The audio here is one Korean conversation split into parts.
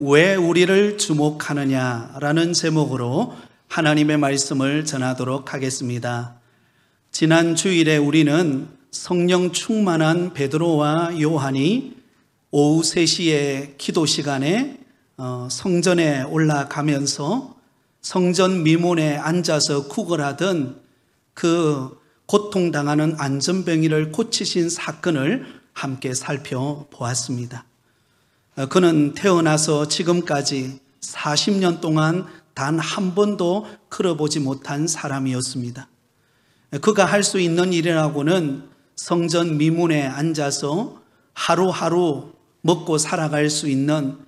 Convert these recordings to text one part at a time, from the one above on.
왜 우리를 주목하느냐라는 제목으로 하나님의 말씀을 전하도록 하겠습니다. 지난 주일에 우리는 성령 충만한 베드로와 요한이 오후 3시에 기도 시간에 성전에 올라가면서 성전 미문에 앉아서 구걸하던 그 고통당하는 안전병이를 고치신 사건을 함께 살펴보았습니다. 그는 태어나서 지금까지 40년 동안 단 한 번도 걸어보지 못한 사람이었습니다. 그가 할 수 있는 일이라고는 성전 미문에 앉아서 하루하루 먹고 살아갈 수 있는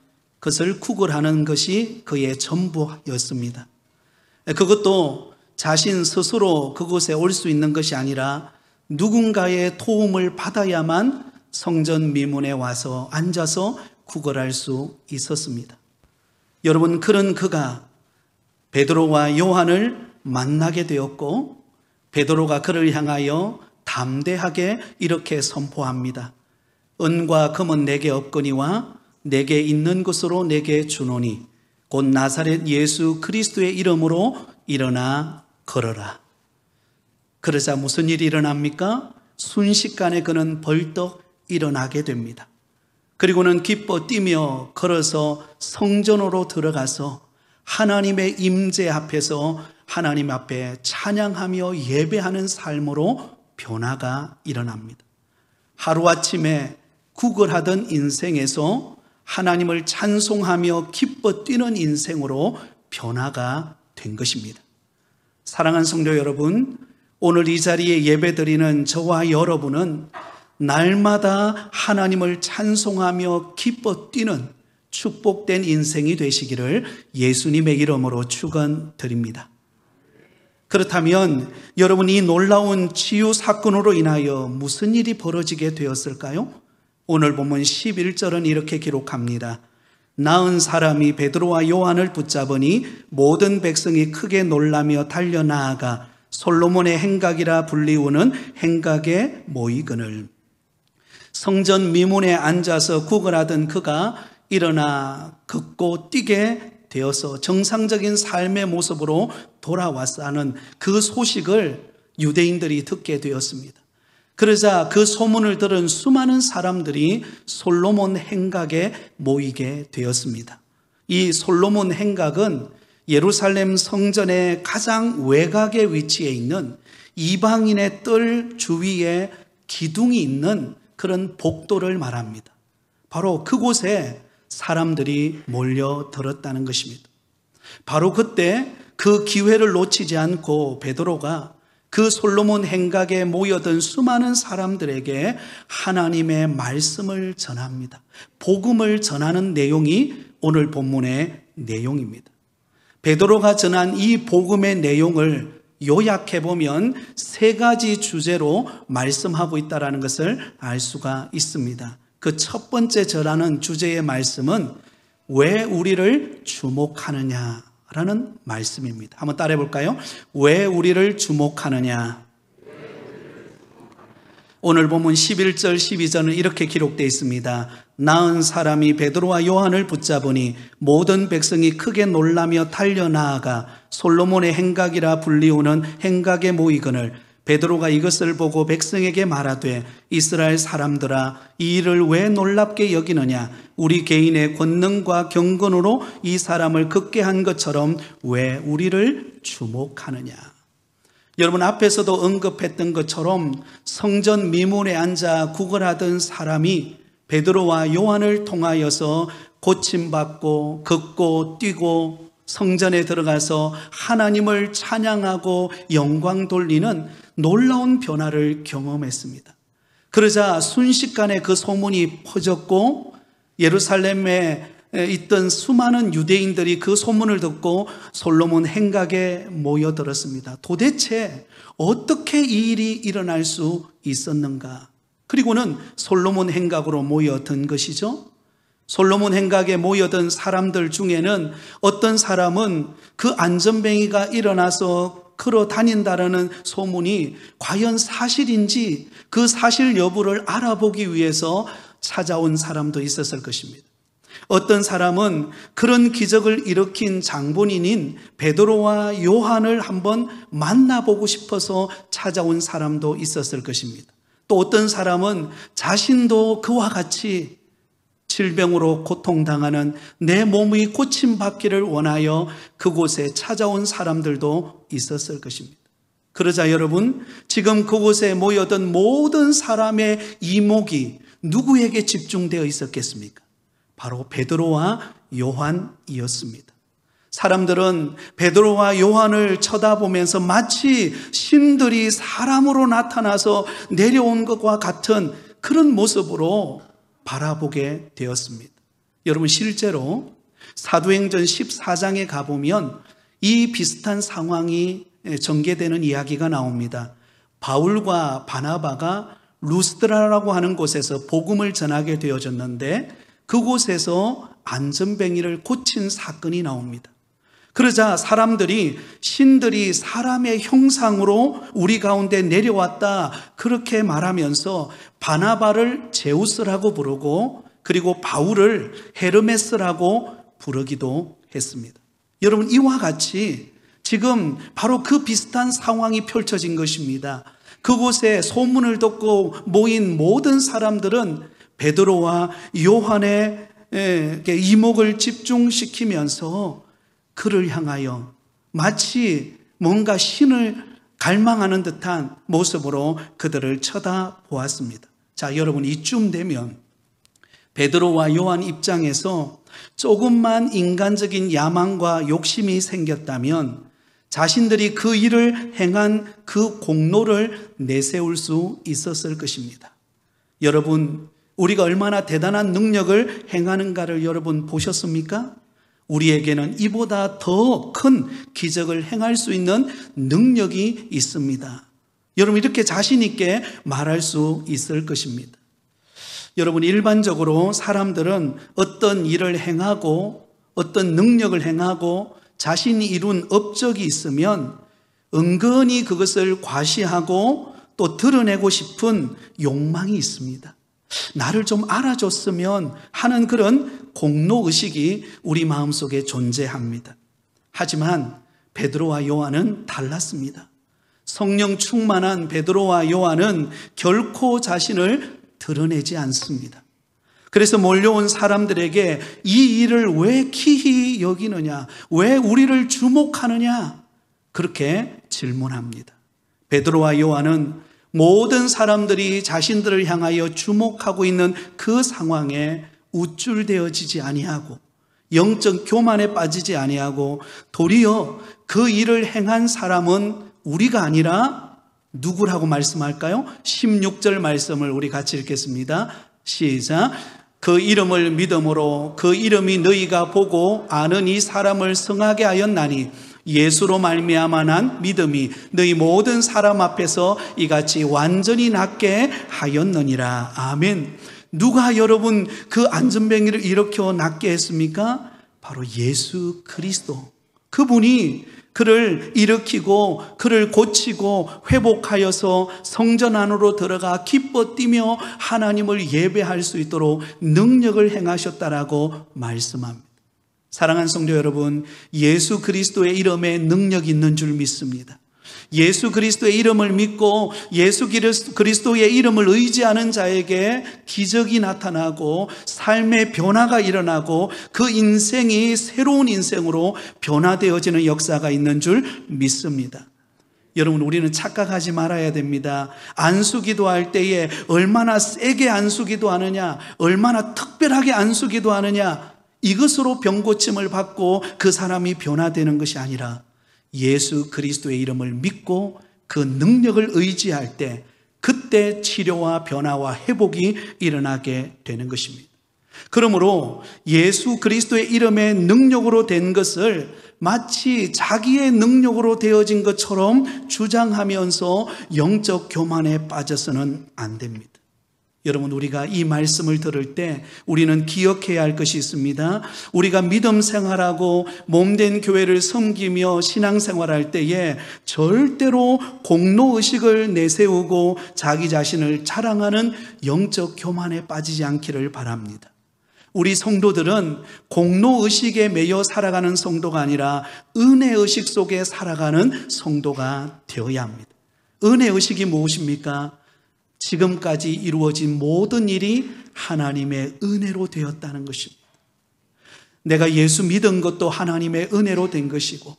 것을 구걸하는 것이 그의 전부였습니다. 그것도 자신 스스로 그곳에 올 수 있는 것이 아니라 누군가의 도움을 받아야만 성전 미문에 와서 앉아서 구걸할 수 있었습니다. 여러분, 그런 그가 베드로와 요한을 만나게 되었고, 베드로가 그를 향하여 담대하게 이렇게 선포합니다. 은과 금은 내게 없거니와 내게 있는 것으로 내게 주노니 곧 나사렛 예수 그리스도의 이름으로 일어나 걸어라. 그러자 무슨 일이 일어납니까? 순식간에 그는 벌떡 일어나게 됩니다. 그리고는 기뻐 뛰며 걸어서 성전으로 들어가서 하나님의 임재 앞에서 하나님 앞에 찬양하며 예배하는 삶으로 변화가 일어납니다. 하루아침에 구걸하던 인생에서 하나님을 찬송하며 기뻐 뛰는 인생으로 변화가 된 것입니다. 사랑하는 성도 여러분, 오늘 이 자리에 예배드리는 저와 여러분은 날마다 하나님을 찬송하며 기뻐 뛰는 축복된 인생이 되시기를 예수님의 이름으로 축원드립니다. 그렇다면 여러분, 이 놀라운 치유 사건으로 인하여 무슨 일이 벌어지게 되었을까요? 오늘 본문 11절은 이렇게 기록합니다. 나은 사람이 베드로와 요한을 붙잡으니 모든 백성이 크게 놀라며 달려나아가 솔로몬의 행각이라 불리우는 행각에 모이거늘. 성전 미문에 앉아서 구걸하던 그가 일어나 걷고 뛰게 되어서 정상적인 삶의 모습으로 돌아왔다는 그 소식을 유대인들이 듣게 되었습니다. 그러자 그 소문을 들은 수많은 사람들이 솔로몬 행각에 모이게 되었습니다. 이 솔로몬 행각은 예루살렘 성전의 가장 외곽에 위치해 있는 이방인의 뜰 주위에 기둥이 있는 그런 복도를 말합니다. 바로 그곳에 사람들이 몰려들었다는 것입니다. 바로 그때 그 기회를 놓치지 않고 베드로가 그 솔로몬 행각에 모여든 수많은 사람들에게 하나님의 말씀을 전합니다. 복음을 전하는 내용이 오늘 본문의 내용입니다. 베드로가 전한 이 복음의 내용을 요약해보면 3가지 주제로 말씀하고 있다는 것을 알 수가 있습니다. 그 첫 번째 전하는 주제의 말씀은 왜 우리를 주목하느냐라는 말씀입니다. 한번 따라해 볼까요? 왜 우리를 주목하느냐? 오늘 본문 11절 12절은 이렇게 기록되어 있습니다. 나은 사람이 베드로와 요한을 붙잡으니 모든 백성이 크게 놀라며 달려나아가 솔로몬의 행각이라 불리우는 행각에 모이거늘. 베드로가 이것을 보고 백성에게 말하되 이스라엘 사람들아, 이 일을 왜 놀랍게 여기느냐? 우리 개인의 권능과 경건으로 이 사람을 걷게 한 것처럼 왜 우리를 주목하느냐? 여러분, 앞에서도 언급했던 것처럼 성전 미문에 앉아 구걸하던 사람이 베드로와 요한을 통하여서 고침받고 걷고 뛰고 성전에 들어가서 하나님을 찬양하고 영광 돌리는 놀라운 변화를 경험했습니다. 그러자 순식간에 그 소문이 퍼졌고 예루살렘에 있던 수많은 유대인들이 그 소문을 듣고 솔로몬 행각에 모여들었습니다. 도대체 어떻게 이 일이 일어날 수 있었는가? 그리고는 솔로몬 행각으로 모여든 것이죠. 솔로몬 행각에 모여든 사람들 중에는 어떤 사람은 그 안전뱅이가 일어나서 걸어 다닌다라는 소문이 과연 사실인지 그 사실 여부를 알아보기 위해서 찾아온 사람도 있었을 것입니다. 어떤 사람은 그런 기적을 일으킨 장본인인 베드로와 요한을 한번 만나보고 싶어서 찾아온 사람도 있었을 것입니다. 또 어떤 사람은 자신도 그와 같이 질병으로 고통당하는 내 몸이 고침받기를 원하여 그곳에 찾아온 사람들도 있었을 것입니다. 그러자 여러분, 지금 그곳에 모여든 모든 사람의 이목이 누구에게 집중되어 있었겠습니까? 바로 베드로와 요한이었습니다. 사람들은 베드로와 요한을 쳐다보면서 마치 신들이 사람으로 나타나서 내려온 것과 같은 그런 모습으로 바라보게 되었습니다. 여러분, 실제로 사도행전 14장에 가보면 이 비슷한 상황이 전개되는 이야기가 나옵니다. 바울과 바나바가 루스드라라고 하는 곳에서 복음을 전하게 되어졌는데 그곳에서 안전뱅이를 고친 사건이 나옵니다. 그러자 사람들이 신들이 사람의 형상으로 우리 가운데 내려왔다 그렇게 말하면서 바나바를 제우스라고 부르고 그리고 바울을 헤르메스라고 부르기도 했습니다. 여러분, 이와 같이 지금 바로 그 비슷한 상황이 펼쳐진 것입니다. 그곳에 소문을 듣고 모인 모든 사람들은 베드로와 요한의 이목을 집중시키면서 그를 향하여 마치 뭔가 신을 갈망하는 듯한 모습으로 그들을 쳐다보았습니다. 자, 여러분, 이쯤 되면 베드로와 요한 입장에서 조금만 인간적인 야망과 욕심이 생겼다면 자신들이 그 일을 행한 그 공로를 내세울 수 있었을 것입니다. 여러분, 우리가 얼마나 대단한 능력을 행하는가를 여러분 보셨습니까? 우리에게는 이보다 더 큰 기적을 행할 수 있는 능력이 있습니다. 여러분, 이렇게 자신 있게 말할 수 있을 것입니다. 여러분, 일반적으로 사람들은 어떤 일을 행하고 어떤 능력을 행하고 자신이 이룬 업적이 있으면 은근히 그것을 과시하고 또 드러내고 싶은 욕망이 있습니다. 나를 좀 알아줬으면 하는 그런 공로의식이 우리 마음속에 존재합니다. 하지만 베드로와 요한은 달랐습니다. 성령 충만한 베드로와 요한은 결코 자신을 드러내지 않습니다. 그래서 몰려온 사람들에게 이 일을 왜 기히 여기느냐, 왜 우리를 주목하느냐, 그렇게 질문합니다. 베드로와 요한은 모든 사람들이 자신들을 향하여 주목하고 있는 그 상황에 우쭐대어지지 아니하고 영적 교만에 빠지지 아니하고 도리어 그 일을 행한 사람은 우리가 아니라 누구라고 말씀할까요? 16절 말씀을 우리 같이 읽겠습니다. 시작. 그 이름을 믿음으로 그 이름이 너희가 보고 아는 이 사람을 성하게 하였나니 예수로 말미암아 난 믿음이 너희 모든 사람 앞에서 이같이 완전히 낫게 하였느니라. 아멘. 누가 여러분 그 안전뱅이를 일으켜 낫게 했습니까? 바로 예수 그리스도. 그분이 그를 일으키고 그를 고치고 회복하여서 성전 안으로 들어가 기뻐 뛰며 하나님을 예배할 수 있도록 능력을 행하셨다라고 말씀합니다. 사랑하는 성도 여러분, 예수 그리스도의 이름에 능력이 있는 줄 믿습니다. 예수 그리스도의 이름을 믿고 예수 그리스도의 이름을 의지하는 자에게 기적이 나타나고 삶의 변화가 일어나고 그 인생이 새로운 인생으로 변화되어지는 역사가 있는 줄 믿습니다. 여러분, 우리는 착각하지 말아야 됩니다. 안수기도할 때에 얼마나 세게 안수기도하느냐, 얼마나 특별하게 안수기도하느냐, 이것으로 병고침을 받고 그 사람이 변화되는 것이 아니라 예수 그리스도의 이름을 믿고 그 능력을 의지할 때 그때 치료와 변화와 회복이 일어나게 되는 것입니다. 그러므로 예수 그리스도의 이름의 능력으로 된 것을 마치 자기의 능력으로 되어진 것처럼 주장하면서 영적 교만에 빠져서는 안 됩니다. 여러분, 우리가 이 말씀을 들을 때 우리는 기억해야 할 것이 있습니다. 우리가 믿음 생활하고 몸된 교회를 섬기며 신앙생활할 때에 절대로 공로의식을 내세우고 자기 자신을 자랑하는 영적 교만에 빠지지 않기를 바랍니다. 우리 성도들은 공로의식에 매여 살아가는 성도가 아니라 은혜의식 속에 살아가는 성도가 되어야 합니다. 은혜의식이 무엇입니까? 지금까지 이루어진 모든 일이 하나님의 은혜로 되었다는 것입니다. 내가 예수 믿은 것도 하나님의 은혜로 된 것이고,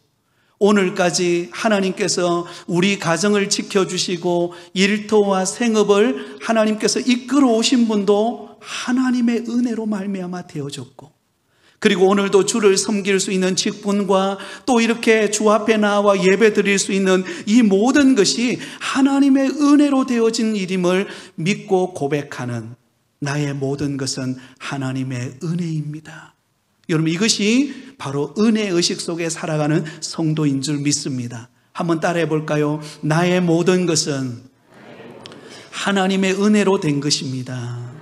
오늘까지 하나님께서 우리 가정을 지켜주시고 일터와 생업을 하나님께서 이끌어 오신 분도 하나님의 은혜로 말미암아 되어졌고, 그리고 오늘도 주를 섬길 수 있는 직분과 또 이렇게 주 앞에 나와 예배 드릴 수 있는 이 모든 것이 하나님의 은혜로 되어진 일임을 믿고 고백하는 나의 모든 것은 하나님의 은혜입니다. 여러분, 이것이 바로 은혜의식 속에 살아가는 성도인 줄 믿습니다. 한번 따라해 볼까요? 나의 모든 것은 하나님의 은혜로 된 것입니다.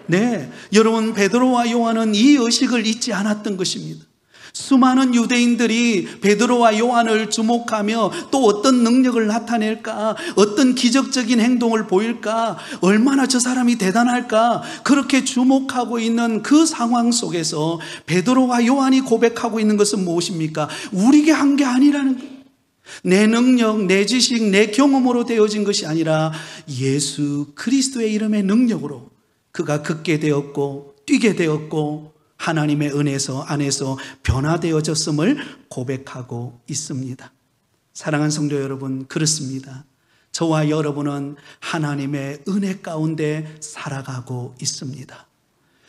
네, 여러분, 베드로와 요한은 이 의식을 잊지 않았던 것입니다. 수많은 유대인들이 베드로와 요한을 주목하며 또 어떤 능력을 나타낼까, 어떤 기적적인 행동을 보일까, 얼마나 저 사람이 대단할까, 그렇게 주목하고 있는 그 상황 속에서 베드로와 요한이 고백하고 있는 것은 무엇입니까? 우리가 한 게 아니라는 거예요. 내 능력, 내 지식, 내 경험으로 되어진 것이 아니라 예수 그리스도의 이름의 능력으로 그가 걷게 되었고 뛰게 되었고 하나님의 은혜 안에서 변화되어졌음을 고백하고 있습니다. 사랑하는 성도 여러분, 그렇습니다. 저와 여러분은 하나님의 은혜 가운데 살아가고 있습니다.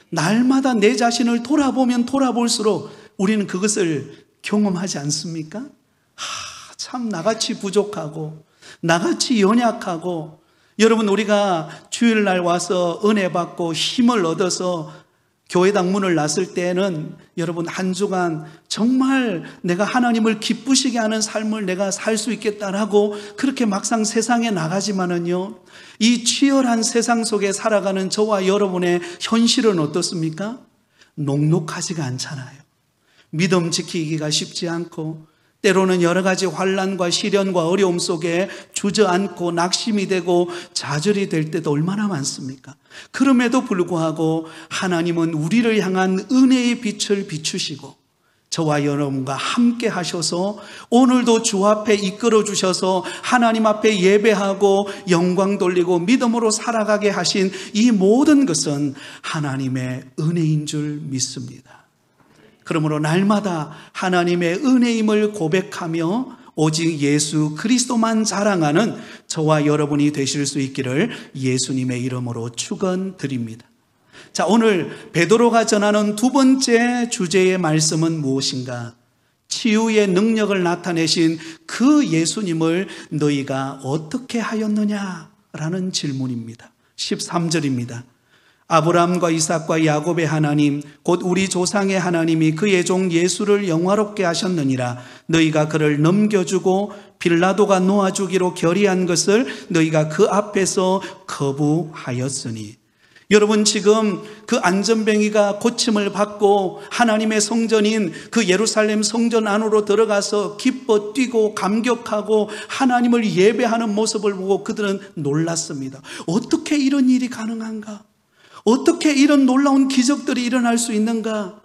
날마다 내 자신을 돌아보면 돌아볼수록 우리는 그것을 경험하지 않습니까? 참 나같이 부족하고 나같이 연약하고, 여러분, 우리가 주일날 와서 은혜 받고 힘을 얻어서 교회당 문을 놨을 때는 여러분, 한 주간 정말 내가 하나님을 기쁘시게 하는 삶을 내가 살 수 있겠다라고 그렇게 막상 세상에 나가지만은요, 이 치열한 세상 속에 살아가는 저와 여러분의 현실은 어떻습니까? 녹록하지가 않잖아요. 믿음 지키기가 쉽지 않고, 때로는 여러 가지 환난과 시련과 어려움 속에 주저앉고 낙심이 되고 좌절이 될 때도 얼마나 많습니까? 그럼에도 불구하고 하나님은 우리를 향한 은혜의 빛을 비추시고 저와 여러분과 함께 하셔서 오늘도 주 앞에 이끌어 주셔서 하나님 앞에 예배하고 영광 돌리고 믿음으로 살아가게 하신 이 모든 것은 하나님의 은혜인 줄 믿습니다. 그러므로 날마다 하나님의 은혜임을 고백하며 오직 예수 그리스도만 자랑하는 저와 여러분이 되실 수 있기를 예수님의 이름으로 축원드립니다. 자, 오늘 베드로가 전하는 두 번째 주제의 말씀은 무엇인가? 치유의 능력을 나타내신 그 예수님을 너희가 어떻게 하였느냐라는 질문입니다. 13절입니다. 아브라함과 이삭과 야곱의 하나님 곧 우리 조상의 하나님이 그의 종 예수를 영화롭게 하셨느니라. 너희가 그를 넘겨주고 빌라도가 놓아주기로 결의한 것을 너희가 그 앞에서 거부하였으니. 여러분, 지금 그 안전뱅이가 고침을 받고 하나님의 성전인 그 예루살렘 성전 안으로 들어가서 기뻐 뛰고 감격하고 하나님을 예배하는 모습을 보고 그들은 놀랐습니다. 어떻게 이런 일이 가능한가? 어떻게 이런 놀라운 기적들이 일어날 수 있는가?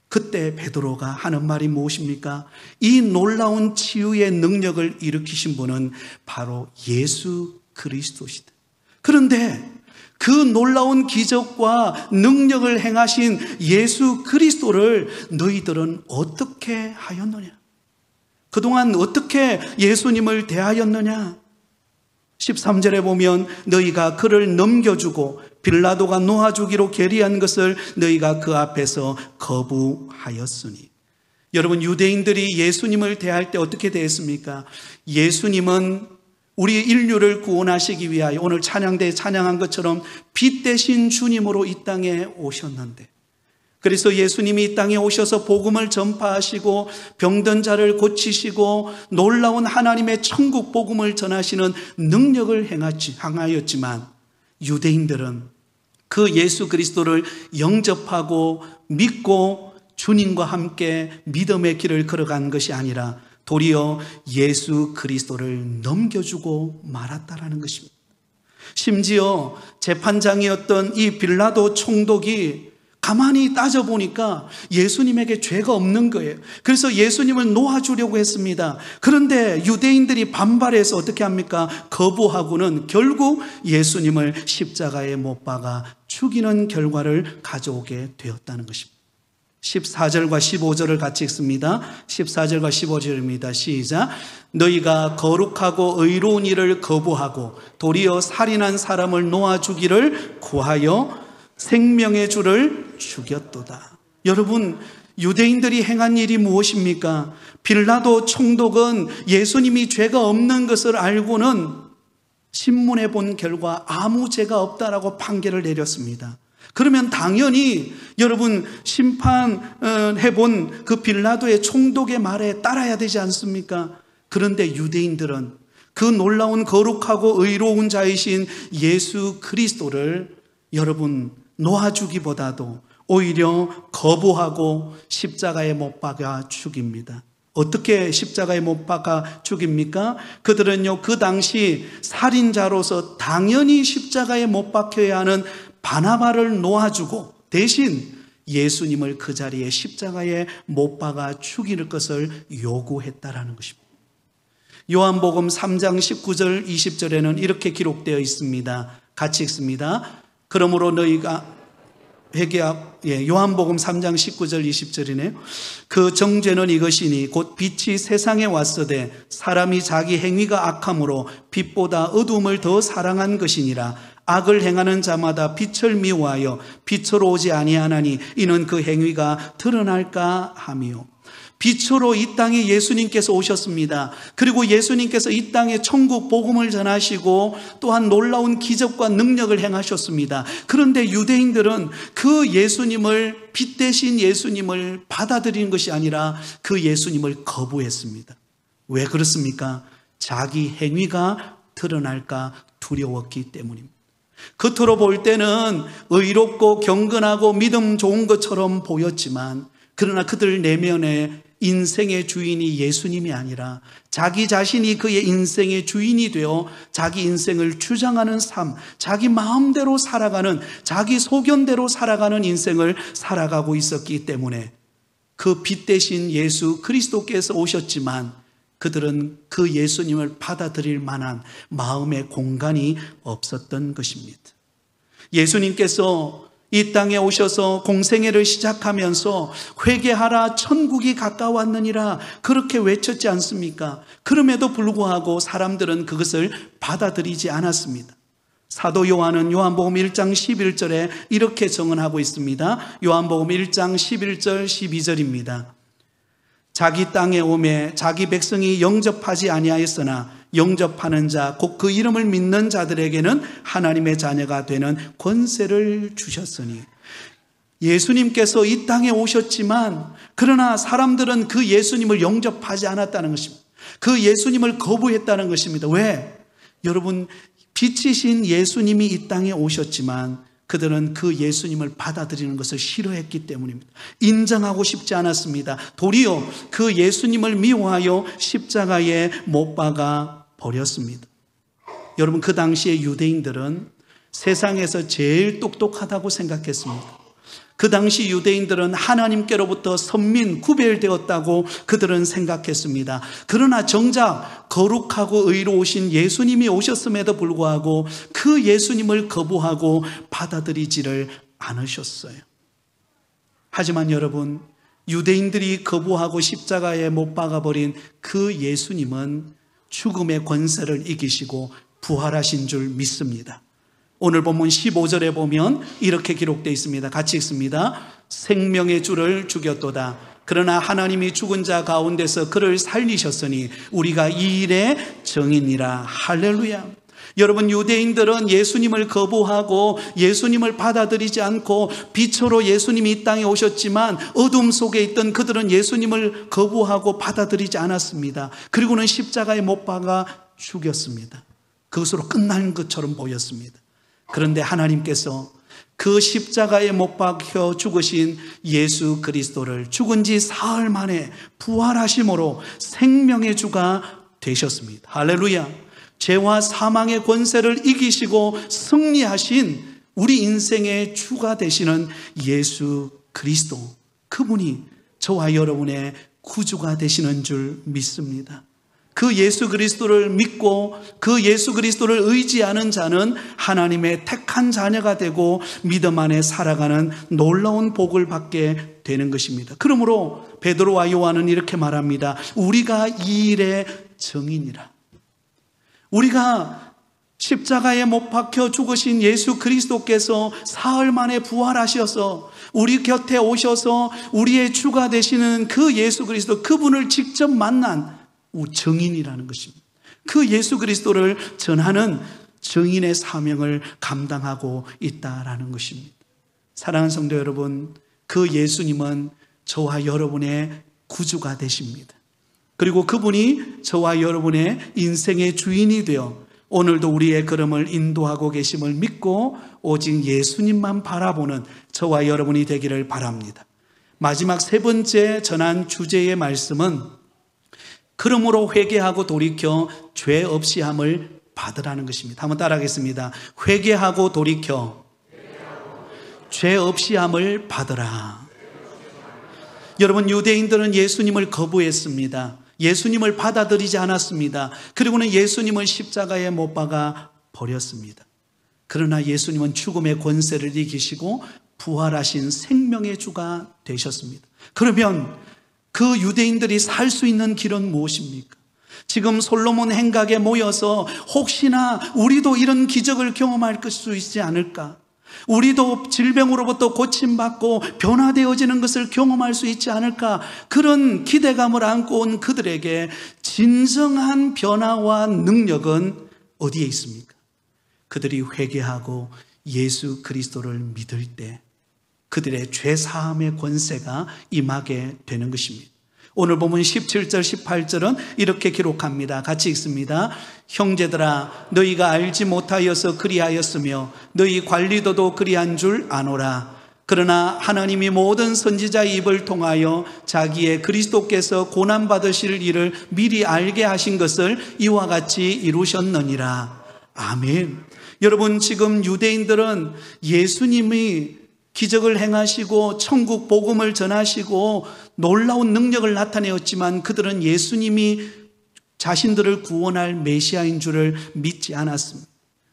그때 베드로가 하는 말이 무엇입니까? 이 놀라운 치유의 능력을 일으키신 분은 바로 예수 그리스도시다. 그런데 그 놀라운 기적과 능력을 행하신 예수 그리스도를 너희들은 어떻게 하였느냐? 그동안 어떻게 예수님을 대하였느냐? 13절에 보면 너희가 그를 넘겨주고 빌라도가 놓아주기로 결의한 것을 너희가 그 앞에서 거부하였으니. 여러분, 유대인들이 예수님을 대할 때 어떻게 대했습니까? 예수님은 우리 인류를 구원하시기 위하여 오늘 찬양대에 찬양한 것처럼 빛 대신 주님으로 이 땅에 오셨는데, 그래서 예수님이 이 땅에 오셔서 복음을 전파하시고 병든 자를 고치시고 놀라운 하나님의 천국 복음을 전하시는 능력을 행하였지만 유대인들은 그 예수 그리스도를 영접하고 믿고 주님과 함께 믿음의 길을 걸어간 것이 아니라 도리어 예수 그리스도를 넘겨주고 말았다라는 것입니다. 심지어 재판장이었던 이 빌라도 총독이 가만히 따져보니까 예수님에게 죄가 없는 거예요. 그래서 예수님을 놓아주려고 했습니다. 그런데 유대인들이 반발해서 어떻게 합니까? 거부하고는 결국 예수님을 십자가에 못 박아 죽이는 결과를 가져오게 되었다는 것입니다. 14절과 15절을 같이 읽습니다. 14절과 15절입니다. 시작. 너희가 거룩하고 의로운 일을 거부하고 도리어 살인한 사람을 놓아주기를 구하여 생명의 주를 죽였도다. 여러분, 유대인들이 행한 일이 무엇입니까? 빌라도 총독은 예수님이 죄가 없는 것을 알고는 신문해 본 결과 아무 죄가 없다라고 판결을 내렸습니다. 그러면 당연히 여러분 심판해 본 그 빌라도의 총독의 말에 따라야 되지 않습니까? 그런데 유대인들은 그 놀라운 거룩하고 의로운 자이신 예수 그리스도를 여러분 놓아주기보다도 오히려 거부하고 십자가에 못 박아 죽입니다. 어떻게 십자가에 못 박아 죽입니까? 그들은요, 그 당시 살인자로서 당연히 십자가에 못 박혀야 하는 바나바를 놓아주고 대신 예수님을 그 자리에 십자가에 못 박아 죽일 것을 요구했다라는 것입니다. 요한복음 3장 19절 20절에는 이렇게 기록되어 있습니다. 같이 읽습니다. 그러므로 너희가 요한복음 3장 19절 20절이네요. 그 정죄는 이것이니 곧 빛이 세상에 왔으되 사람이 자기 행위가 악함으로 빛보다 어둠을 더 사랑한 것이니라. 악을 행하는 자마다 빛을 미워하여 빛으로 오지 아니하나니 이는 그 행위가 드러날까 하며. 빛으로 이 땅에 예수님께서 오셨습니다. 그리고 예수님께서 이 땅에 천국 복음을 전하시고 또한 놀라운 기적과 능력을 행하셨습니다. 그런데 유대인들은 그 예수님을, 빛 대신 예수님을 받아들이는 것이 아니라 그 예수님을 거부했습니다. 왜 그렇습니까? 자기 행위가 드러날까 두려웠기 때문입니다. 겉으로 볼 때는 의롭고 경건하고 믿음 좋은 것처럼 보였지만 그러나 그들 내면에 인생의 주인이 예수님이 아니라 자기 자신이 그의 인생의 주인이 되어 자기 인생을 주장하는 삶, 자기 마음대로 살아가는, 자기 소견대로 살아가는 인생을 살아가고 있었기 때문에 그 빛 대신 예수 그리스도께서 오셨지만 그들은 그 예수님을 받아들일 만한 마음의 공간이 없었던 것입니다. 예수님께서 이 땅에 오셔서 공생애를 시작하면서 회개하라 천국이 가까웠느니라 그렇게 외쳤지 않습니까? 그럼에도 불구하고 사람들은 그것을 받아들이지 않았습니다. 사도 요한은 요한복음 1장 11절에 이렇게 증언하고 있습니다. 요한복음 1장 11절 12절입니다. 자기 땅에 오매 자기 백성이 영접하지 아니하였으나 영접하는 자 곧 그 이름을 믿는 자들에게는 하나님의 자녀가 되는 권세를 주셨으니. 예수님께서 이 땅에 오셨지만 그러나 사람들은 그 예수님을 영접하지 않았다는 것입니다. 그 예수님을 거부했다는 것입니다. 왜? 여러분, 빛이신 예수님이 이 땅에 오셨지만 그들은 그 예수님을 받아들이는 것을 싫어했기 때문입니다. 인정하고 싶지 않았습니다. 도리어 그 예수님을 미워하여 십자가에 못 박아 버렸습니다. 여러분, 그 당시에 유대인들은 세상에서 제일 똑똑하다고 생각했습니다. 그 당시 유대인들은 하나님께로부터 선민 구별되었다고 그들은 생각했습니다. 그러나 정작 거룩하고 의로우신 예수님이 오셨음에도 불구하고 그 예수님을 거부하고 받아들이지를 않으셨어요. 하지만 여러분, 유대인들이 거부하고 십자가에 못 박아버린 그 예수님은 죽음의 권세를 이기시고 부활하신 줄 믿습니다. 오늘 본문 15절에 보면 이렇게 기록되어 있습니다. 같이 읽습니다. 생명의 주를 죽였도다. 그러나 하나님이 죽은 자 가운데서 그를 살리셨으니 우리가 이 일의 증인이라. 할렐루야. 여러분, 유대인들은 예수님을 거부하고 예수님을 받아들이지 않고 빛으로 예수님이 이 땅에 오셨지만 어둠 속에 있던 그들은 예수님을 거부하고 받아들이지 않았습니다. 그리고는 십자가에 못 박아 죽였습니다. 그것으로 끝난 것처럼 보였습니다. 그런데 하나님께서 그 십자가에 못 박혀 죽으신 예수 그리스도를 죽은 지 사흘 만에 부활하심으로 생명의 주가 되셨습니다. 할렐루야. 죄와 사망의 권세를 이기시고 승리하신 우리 인생의 주가 되시는 예수 그리스도, 그분이 저와 여러분의 구주가 되시는 줄 믿습니다. 그 예수 그리스도를 믿고 그 예수 그리스도를 의지하는 자는 하나님의 택한 자녀가 되고 믿음 안에 살아가는 놀라운 복을 받게 되는 것입니다. 그러므로 베드로와 요한은 이렇게 말합니다. 우리가 이 일의 증인이라. 우리가 십자가에 못 박혀 죽으신 예수 그리스도께서 사흘 만에 부활하셔서 우리 곁에 오셔서 우리의 주가 되시는 그 예수 그리스도, 그분을 직접 만난 증인이라는 것입니다. 그 예수 그리스도를 전하는 증인의 사명을 감당하고 있다라는 것입니다. 사랑하는 성도 여러분, 그 예수님은 저와 여러분의 구주가 되십니다. 그리고 그분이 저와 여러분의 인생의 주인이 되어 오늘도 우리의 걸음을 인도하고 계심을 믿고 오직 예수님만 바라보는 저와 여러분이 되기를 바랍니다. 마지막 세 번째 전한 주제의 말씀은 그러므로 회개하고 돌이켜 죄 없이 함을 받으라는 것입니다. 한번 따라하겠습니다. 회개하고 돌이켜 죄 없이 함을 받으라. 여러분, 유대인들은 예수님을 거부했습니다. 예수님을 받아들이지 않았습니다. 그리고는 예수님을 십자가에 못 박아 버렸습니다. 그러나 예수님은 죽음의 권세를 이기시고 부활하신 생명의 주가 되셨습니다. 그러면 그 유대인들이 살 수 있는 길은 무엇입니까? 지금 솔로몬 행각에 모여서 혹시나 우리도 이런 기적을 경험할 수 있지 않을까? 우리도 질병으로부터 고침받고 변화되어지는 것을 경험할 수 있지 않을까? 그런 기대감을 안고 온 그들에게 진정한 변화와 능력은 어디에 있습니까? 그들이 회개하고 예수 그리스도를 믿을 때 그들의 죄사함의 권세가 임하게 되는 것입니다. 오늘 보면 17절 18절은 이렇게 기록합니다. 같이 읽습니다. 형제들아, 너희가 알지 못하여서 그리하였으며 너희 관리도도 그리한 줄 아노라. 그러나 하나님이 모든 선지자의 입을 통하여 자기의 그리스도께서 고난받으실 일을 미리 알게 하신 것을 이와 같이 이루셨느니라. 아멘. 여러분, 지금 유대인들은 예수님이 기적을 행하시고 천국 복음을 전하시고 놀라운 능력을 나타내었지만 그들은 예수님이 자신들을 구원할 메시아인 줄을 믿지 않았습니다.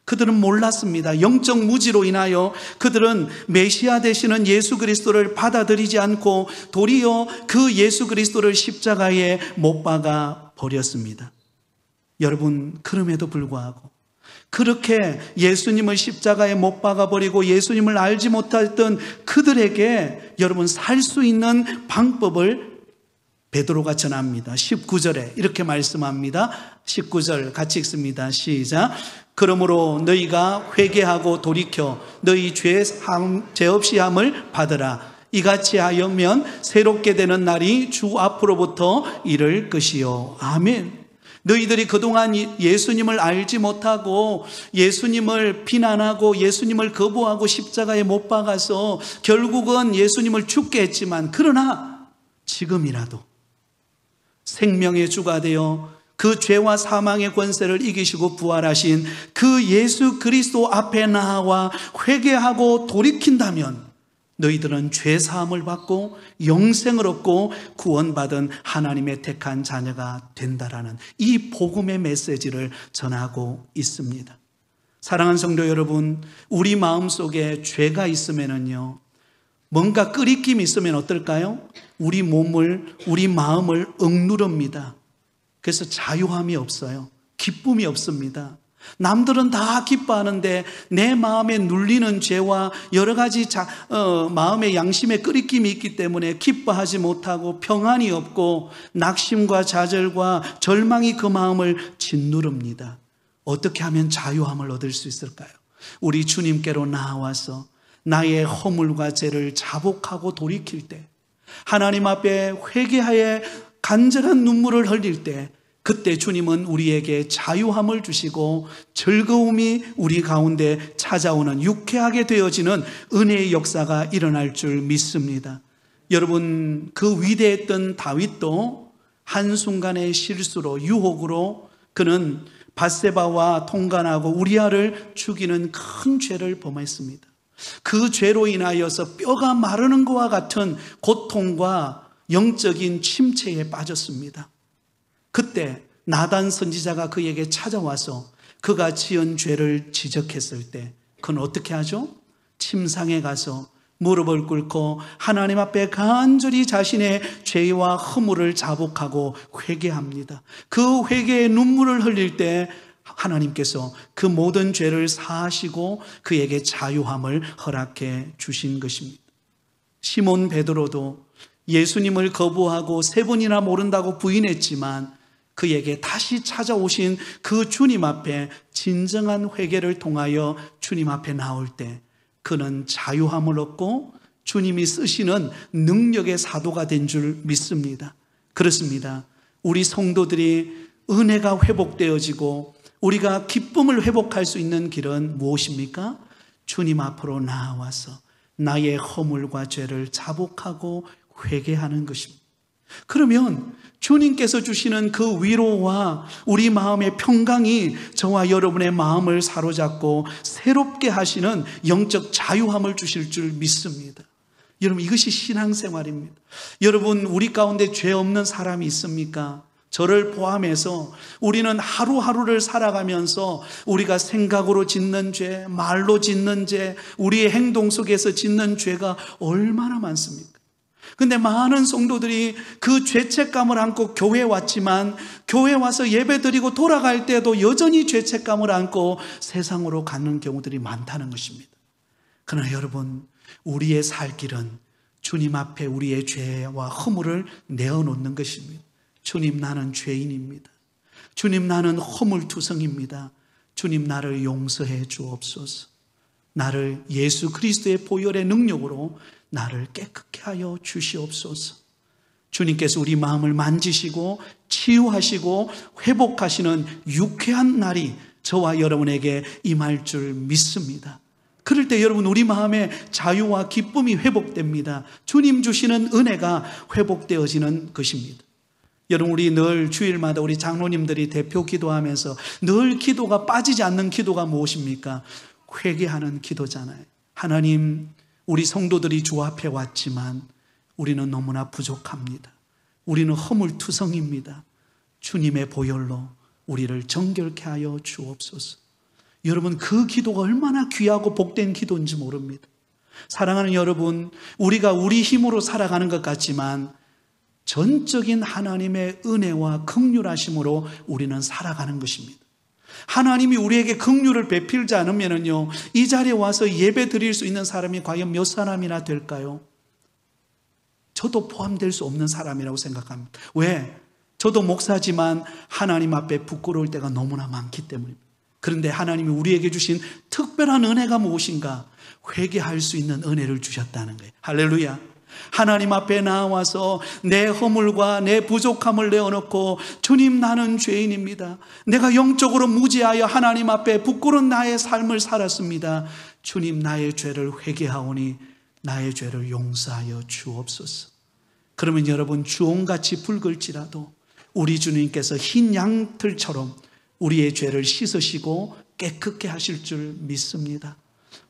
그들은 몰랐습니다. 영적 무지로 인하여 그들은 메시아 되시는 예수 그리스도를 받아들이지 않고 도리어 그 예수 그리스도를 십자가에 못 박아 버렸습니다. 여러분, 그럼에도 불구하고 그렇게 예수님을 십자가에 못 박아버리고 예수님을 알지 못했던 그들에게 여러분 살 수 있는 방법을 베드로가 전합니다. 19절에 이렇게 말씀합니다. 19절 같이 읽습니다. 시작. 그러므로 너희가 회개하고 돌이켜 너희 죄 없이 함을 받으라. 이같이 하면 새롭게 되는 날이 주 앞으로부터 이를 것이요. 아멘. 너희들이 그동안 예수님을 알지 못하고 예수님을 비난하고 예수님을 거부하고 십자가에 못 박아서 결국은 예수님을 죽게 했지만 그러나 지금이라도 생명의 주가 되어 그 죄와 사망의 권세를 이기시고 부활하신 그 예수 그리스도 앞에 나와 회개하고 돌이킨다면 너희들은 죄 사함을 받고 영생을 얻고 구원받은 하나님의 택한 자녀가 된다라는 이 복음의 메시지를 전하고 있습니다. 사랑하는 성도 여러분, 우리 마음속에 죄가 있으면은요, 뭔가 끄리낌이 있으면 어떨까요? 우리 몸을, 우리 마음을 억누릅니다. 그래서 자유함이 없어요. 기쁨이 없습니다. 남들은 다 기뻐하는데 내 마음에 눌리는 죄와 여러 가지 마음의 양심의 끄리낌이 있기 때문에 기뻐하지 못하고 평안이 없고 낙심과 좌절과 절망이 그 마음을 짓누릅니다. 어떻게 하면 자유함을 얻을 수 있을까요? 우리 주님께로 나와서 나의 허물과 죄를 자복하고 돌이킬 때, 하나님 앞에 회개하여 간절한 눈물을 흘릴 때, 그때 주님은 우리에게 자유함을 주시고 즐거움이 우리 가운데 찾아오는 유쾌하게 되어지는 은혜의 역사가 일어날 줄 믿습니다. 여러분, 그 위대했던 다윗도 한순간의 실수로, 유혹으로 그는 밧세바와 통간하고 우리아를 죽이는 큰 죄를 범했습니다. 그 죄로 인하여서 뼈가 마르는 것과 같은 고통과 영적인 침체에 빠졌습니다. 그때 나단 선지자가 그에게 찾아와서 그가 지은 죄를 지적했을 때 그는 어떻게 하죠? 침상에 가서 무릎을 꿇고 하나님 앞에 간절히 자신의 죄와 허물을 자복하고 회개합니다. 그 회개의 눈물을 흘릴 때 하나님께서 그 모든 죄를 사하시고 그에게 자유함을 허락해 주신 것입니다. 시몬 베드로도 예수님을 거부하고 3번이나 모른다고 부인했지만 그에게 다시 찾아오신 그 주님 앞에 진정한 회개를 통하여 주님 앞에 나올 때 그는 자유함을 얻고 주님이 쓰시는 능력의 사도가 된 줄 믿습니다. 그렇습니다. 우리 성도들이 은혜가 회복되어지고 우리가 기쁨을 회복할 수 있는 길은 무엇입니까? 주님 앞으로 나와서 나의 허물과 죄를 자복하고 회개하는 것입니다. 그러면 주님께서 주시는 그 위로와 우리 마음의 평강이 저와 여러분의 마음을 사로잡고 새롭게 하시는 영적 자유함을 주실 줄 믿습니다. 여러분, 이것이 신앙생활입니다. 여러분, 우리 가운데 죄 없는 사람이 있습니까? 저를 포함해서 우리는 하루하루를 살아가면서 우리가 생각으로 짓는 죄, 말로 짓는 죄, 우리의 행동 속에서 짓는 죄가 얼마나 많습니까? 근데 많은 성도들이 그 죄책감을 안고 교회에 왔지만 교회에 와서 예배 드리고 돌아갈 때도 여전히 죄책감을 안고 세상으로 가는 경우들이 많다는 것입니다. 그러나 여러분, 우리의 살 길은 주님 앞에 우리의 죄와 허물을 내어놓는 것입니다. 주님, 나는 죄인입니다. 주님, 나는 허물투성입니다. 주님, 나를 용서해 주옵소서. 나를 예수 그리스도의 보혈의 능력으로 나를 깨끗게 하여 주시옵소서. 주님께서 우리 마음을 만지시고 치유하시고 회복하시는 유쾌한 날이 저와 여러분에게 임할 줄 믿습니다. 그럴 때 여러분, 우리 마음에 자유와 기쁨이 회복됩니다. 주님 주시는 은혜가 회복되어지는 것입니다. 여러분, 우리 늘 주일마다 우리 장로님들이 대표 기도하면서 늘 기도가 빠지지 않는 기도가 무엇입니까? 회개하는 기도잖아요. 하나님, 우리 성도들이 주 앞에 왔지만 우리는 너무나 부족합니다. 우리는 허물투성입니다. 주님의 보혈로 우리를 정결케 하여 주옵소서. 여러분, 그 기도가 얼마나 귀하고 복된 기도인지 모릅니다. 사랑하는 여러분, 우리가 우리 힘으로 살아가는 것 같지만 전적인 하나님의 은혜와 긍휼하심으로 우리는 살아가는 것입니다. 하나님이 우리에게 긍휼을 베풀지 않으면요, 이 자리에 와서 예배 드릴 수 있는 사람이 과연 몇 사람이나 될까요? 저도 포함될 수 없는 사람이라고 생각합니다. 왜? 저도 목사지만 하나님 앞에 부끄러울 때가 너무나 많기 때문입니다. 그런데 하나님이 우리에게 주신 특별한 은혜가 무엇인가? 회개할 수 있는 은혜를 주셨다는 거예요. 할렐루야. 하나님 앞에 나와서 내 허물과 내 부족함을 내어놓고 주님, 나는 죄인입니다. 내가 영적으로 무지하여 하나님 앞에 부끄러운 나의 삶을 살았습니다. 주님, 나의 죄를 회개하오니 나의 죄를 용서하여 주옵소서. 그러면 여러분, 주홍같이 붉을지라도 우리 주님께서 흰 양털처럼 우리의 죄를 씻으시고 깨끗게 하실 줄 믿습니다.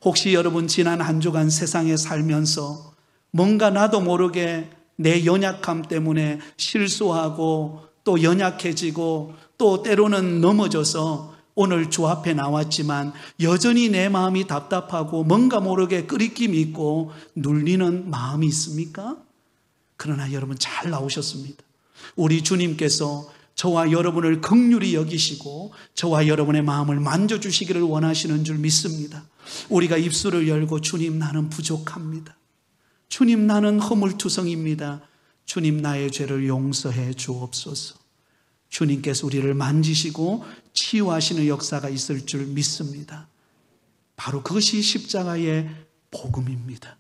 혹시 여러분, 지난 한 주간 세상에 살면서 뭔가 나도 모르게 내 연약함 때문에 실수하고 또 연약해지고 또 때로는 넘어져서 오늘 주 앞에 나왔지만 여전히 내 마음이 답답하고 뭔가 모르게 끄리낌이 있고 눌리는 마음이 있습니까? 그러나 여러분, 잘 나오셨습니다. 우리 주님께서 저와 여러분을 긍휼히 여기시고 저와 여러분의 마음을 만져주시기를 원하시는 줄 믿습니다. 우리가 입술을 열고 주님, 나는 부족합니다. 주님, 나는 허물투성입니다. 주님, 나의 죄를 용서해 주옵소서. 주님께서 우리를 만지시고 치유하시는 역사가 있을 줄 믿습니다. 바로 그것이 십자가의 복음입니다.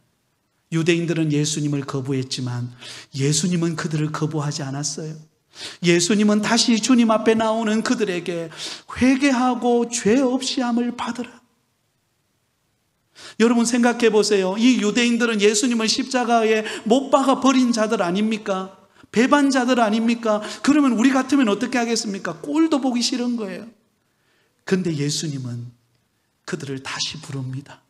유대인들은 예수님을 거부했지만 예수님은 그들을 거부하지 않았어요. 예수님은 다시 주님 앞에 나오는 그들에게 회개하고 죄 없이 함을 받으라. 여러분, 생각해 보세요. 이 유대인들은 예수님을 십자가에 못 박아 버린 자들 아닙니까? 배반자들 아닙니까? 그러면 우리 같으면 어떻게 하겠습니까? 꼴도 보기 싫은 거예요. 그런데 예수님은 그들을 다시 부릅니다.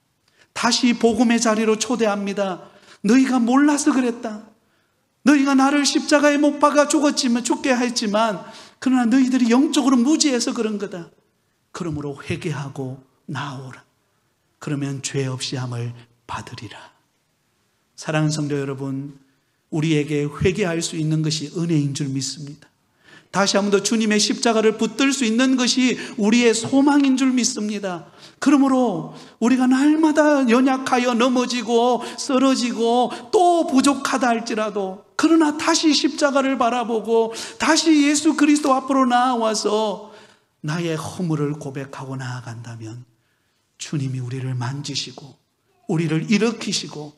다시 복음의 자리로 초대합니다. 너희가 몰라서 그랬다. 너희가 나를 십자가에 못 박아 죽게 했지만 그러나 너희들이 영적으로 무지해서 그런 거다. 그러므로 회개하고 나오라. 그러면 죄 없이 함을 받으리라. 사랑하는 성도 여러분, 우리에게 회개할 수 있는 것이 은혜인 줄 믿습니다. 다시 한 번 더 주님의 십자가를 붙들 수 있는 것이 우리의 소망인 줄 믿습니다. 그러므로 우리가 날마다 연약하여 넘어지고 쓰러지고 또 부족하다 할지라도 그러나 다시 십자가를 바라보고 다시 예수 그리스도 앞으로 나와서 나의 허물을 고백하고 나아간다면 주님이 우리를 만지시고 우리를 일으키시고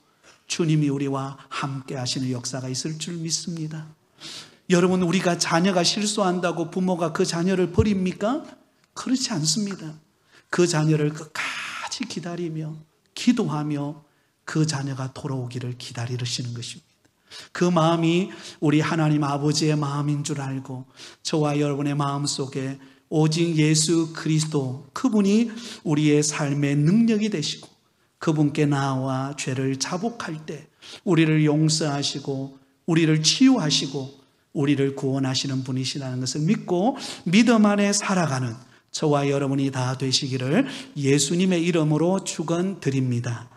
주님이 우리와 함께 하시는 역사가 있을 줄 믿습니다. 여러분, 우리가 자녀가 실수한다고 부모가 그 자녀를 버립니까? 그렇지 않습니다. 그 자녀를 끝까지 기다리며 기도하며 그 자녀가 돌아오기를 기다리시는 것입니다. 그 마음이 우리 하나님 아버지의 마음인 줄 알고 저와 여러분의 마음속에 오직 예수 그리스도, 그분이 우리의 삶의 능력이 되시고 그분께 나와 죄를 자복할 때 우리를 용서하시고 우리를 치유하시고 우리를 구원하시는 분이시라는 것을 믿고 믿음 안에 살아가는 저와 여러분이 다 되시기를 예수님의 이름으로 축원드립니다.